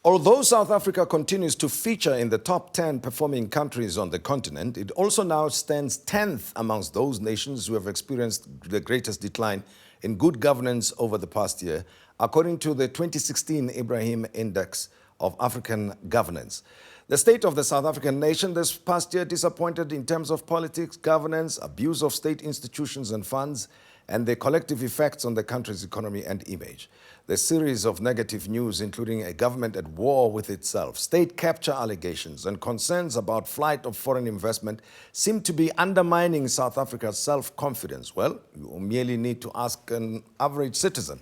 Although South Africa continues to feature in the top 10 performing countries on the continent, it also now stands 10th amongst those nations who have experienced the greatest decline in good governance over the past year, according to the 2016 Ibrahim Index of African Governance. The state of the South African nation this past year disappointed in terms of politics, governance, abuse of state institutions and funds, and the collective effects on the country's economy and image. The series of negative news, including a government at war with itself, state capture allegations, and concerns about flight of foreign investment, seem to be undermining South Africa's self-confidence. Well, you merely need to ask an average citizen.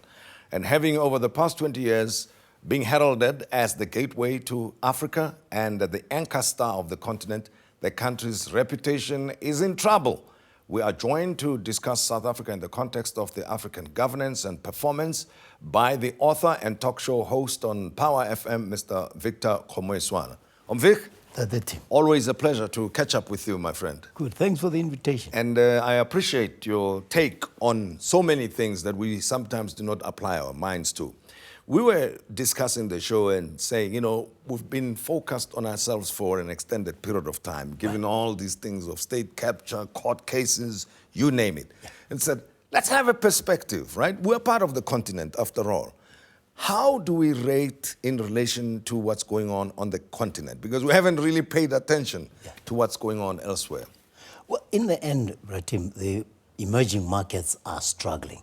And having, over the past 20 years, being heralded as the gateway to Africa and the anchor star of the continent, the country's reputation is in trouble. We are joined to discuss South Africa in the context of the African governance and performance by the author and talk show host on Power FM, Mr. Victor Kgomoeswana. Vic, always a pleasure to catch up with you, my friend. Good, thanks for the invitation. And I appreciate your take on so many things that we sometimes do not apply our minds to. We were discussing the show and saying, you know, we've been focused on ourselves for an extended period of time, given all these things of state capture, court cases, you name it. And said, let's have a perspective, right? We're part of the continent, after all. How do we rate in relation to what's going on the continent? Because we haven't really paid attention to what's going on elsewhere. Well, in the end, Ibrahim, the emerging markets are struggling,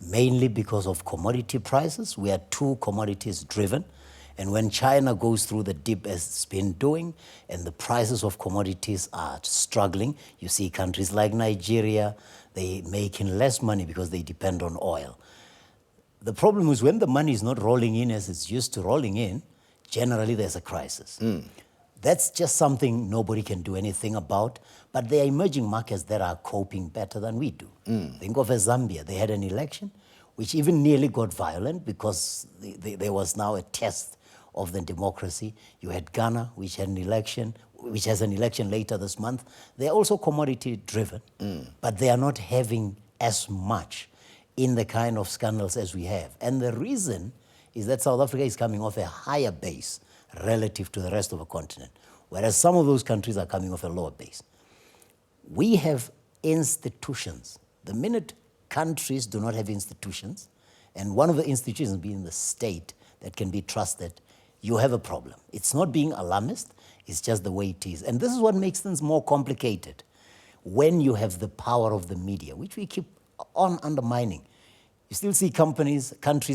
mainly because of commodity prices. We are too commodities driven. And when China goes through the dip as it's been doing, and the prices of commodities are struggling, you see countries like Nigeria, they're making less money because they depend on oil. The problem is when the money is not rolling in as it's used to rolling in, generally there's a crisis. That's just something nobody can do anything about, but there are emerging markets that are coping better than we do. Think of Zambia. They had an election which even nearly got violent because there was now a test of the democracy. You had Ghana, which had an election, which has an election later this month. They're also commodity driven, but they are not having as much in the kind of scandals as we have. And the reason is that South Africa is coming off a higher base relative to the rest of the continent, whereas some of those countries are coming off a lower base. We have institutions. The minute countries do not have institutions, and one of the institutions being the state that can be trusted, you have a problem. It's not being alarmist, it's just the way it is. And this is what makes things more complicated. When you have the power of the media, which we keep on undermining, you still see countries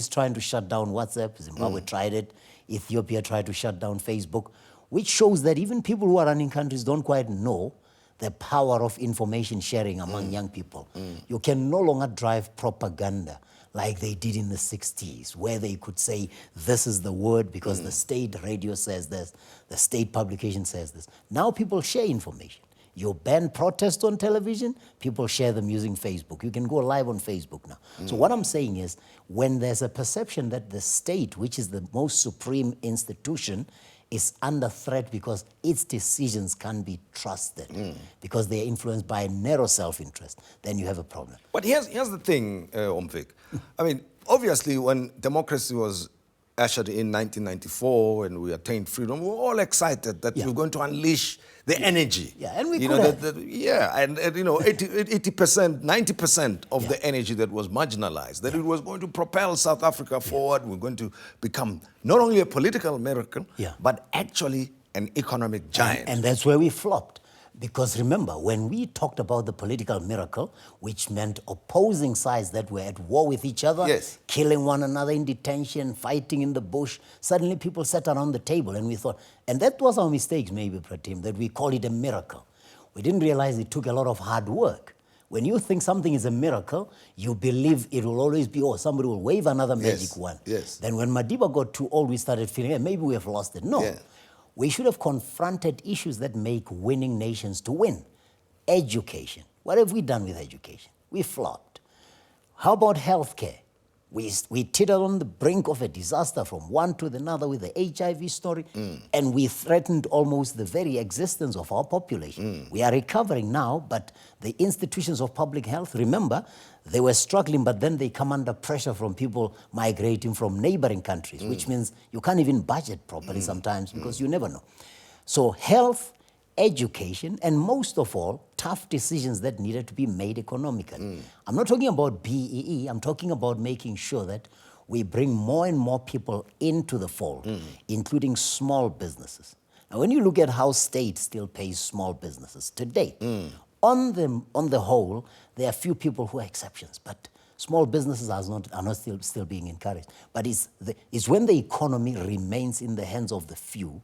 trying to shut down WhatsApp. Zimbabwe tried it. Ethiopia tried to shut down Facebook, which shows that even people who are running countries don't quite know the power of information sharing among young people. You can no longer drive propaganda like they did in the 60s, where they could say, this is the word because the state radio says this, the state publication says this. Now people share information. You ban protests on television, people share them using Facebook. You can go live on Facebook now. So what I'm saying is, when there's a perception that the state, which is the most supreme institution, is under threat because its decisions can't be trusted, because they're influenced by narrow self-interest, then you have a problem. But here's the thing, Vic. I mean, obviously, when democracy was ushered in 1994 and we attained freedom, we were all excited that we were going to unleash the energy. Yeah, and we could have. And you know, 80%, 90% of the energy that was marginalized, that it was going to propel South Africa forward. We're going to become not only a political miracle, but actually an economic giant. And that's where we flopped. Because remember, when we talked about the political miracle, which meant opposing sides that were at war with each other, killing one another in detention, fighting in the bush, suddenly people sat around the table and we thought, and that was our mistakes maybe, Pratim, that we call it a miracle. We didn't realize it took a lot of hard work. When you think something is a miracle, you believe it will always be, oh, somebody will wave another magic wand. Then when Madiba got too old, we started feeling, hey, maybe we have lost it. No. We should have confronted issues that make winning nations to win. Education. What have we done with education? We flopped. How about healthcare? We teetered on the brink of a disaster from one to another with the HIV story, and we threatened almost the very existence of our population. We are recovering now, but the institutions of public health, remember, they were struggling, but then they come under pressure from people migrating from neighboring countries, which means you can't even budget properly sometimes because you never know. So health, education, and most of all, tough decisions that needed to be made economically. I'm not talking about BEE, I'm talking about making sure that we bring more and more people into the fold, including small businesses. Now, when you look at how state still pays small businesses today, on the whole, there are few people who are exceptions, but small businesses are not still being encouraged. But it's when the economy remains in the hands of the few.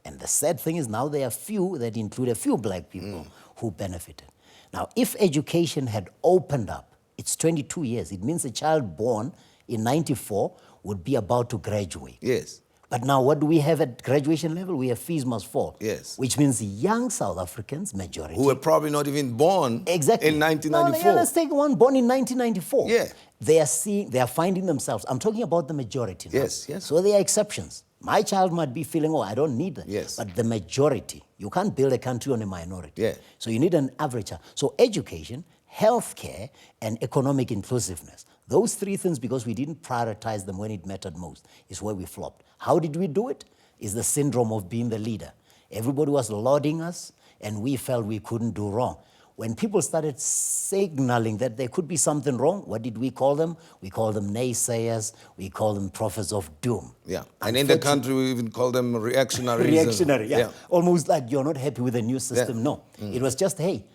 And the sad thing is now there are few that include a few black people who benefited. Now, if education had opened up, it's 22 years. It means a child born in 94 would be about to graduate. Yes. But now what do we have at graduation level? We have fees must fall. Yes. Which means young South Africans, majority. Who were probably not even born Exactly. in 1994. No, let's take one born in 1994. Yeah. They are finding themselves. I'm talking about the majority now. Yes, yes. So there are exceptions. My child might be feeling, I don't need that. Yes. But the majority, you can't build a country on a minority. Yeah. So you need an average. So education, healthcare, and economic inclusiveness. Those three things, because we didn't prioritize them when it mattered most, is where we flopped. How did we do it? It's the syndrome of being the leader. Everybody was lauding us, and we felt we couldn't do wrong. When people started signaling that there could be something wrong, what did we call them? We call them naysayers. We call them prophets of doom. Yeah, and in the country we even call them reactionaries. Reactionary, yeah. Almost like you're not happy with the new system. Yeah. No, it was just, hey,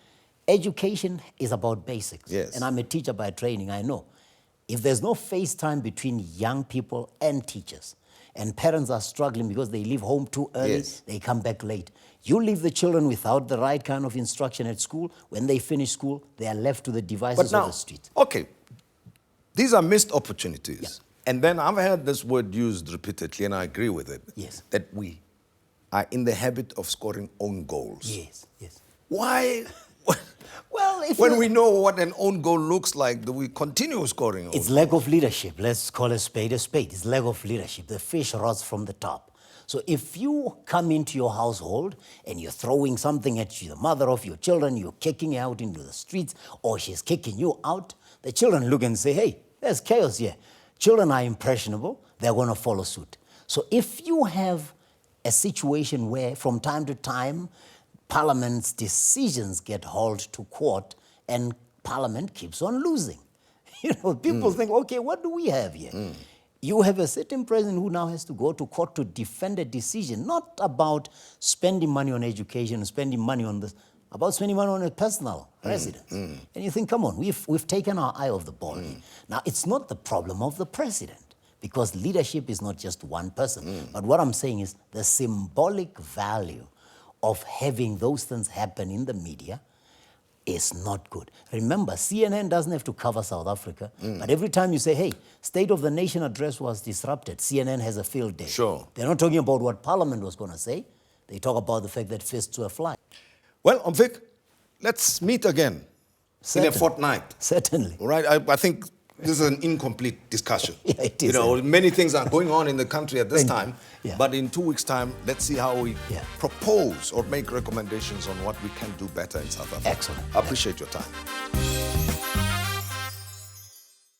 education is about basics. Yes. And I'm a teacher by training, I know. If there's no face time between young people and teachers, and parents are struggling because they leave home too early, Yes. they come back late. You leave the children without the right kind of instruction at school. When they finish school, they are left to the devices of the street. Okay, these are missed opportunities. Yeah. And then I've heard this word used repeatedly, and I agree with it. Yes. That we are in the habit of scoring own goals. Yes, yes. Why? Well, when we know what an own goal looks like, do we continue scoring? It's lack of leadership. Let's call a spade a spade. It's lack of leadership. The fish rots from the top. So if you come into your household and you're throwing something at the mother of your children, you're kicking her out into the streets, or she's kicking you out, the children look and say, hey, there's chaos here. Children are impressionable. They're going to follow suit. So if you have a situation where from time to time, Parliament's decisions get hauled to court and Parliament keeps on losing. People think, okay, what do we have here? You have a sitting president who now has to go to court to defend a decision, not about spending money on education, spending money on this, about spending money on a personal residence. And you think, come on, we've taken our eye off the ball. Now, it's not the problem of the president, because leadership is not just one person. But what I'm saying is the symbolic value of having those things happen in the media is not good. Remember, CNN doesn't have to cover South Africa, but every time you say, hey, State of the Nation address was disrupted, CNN has a field day. Sure. They're not talking about what Parliament was going to say. They talk about the fact that fists were flying. Well, Vic, let's meet again in a fortnight. Certainly. All right? I think this is an incomplete discussion. Yeah, it is. Many things are going on in the country at this time, Yeah. but in 2 weeks' time, let's see how we Yeah. propose or make recommendations on what we can do better in South Africa. Excellent. I appreciate your time.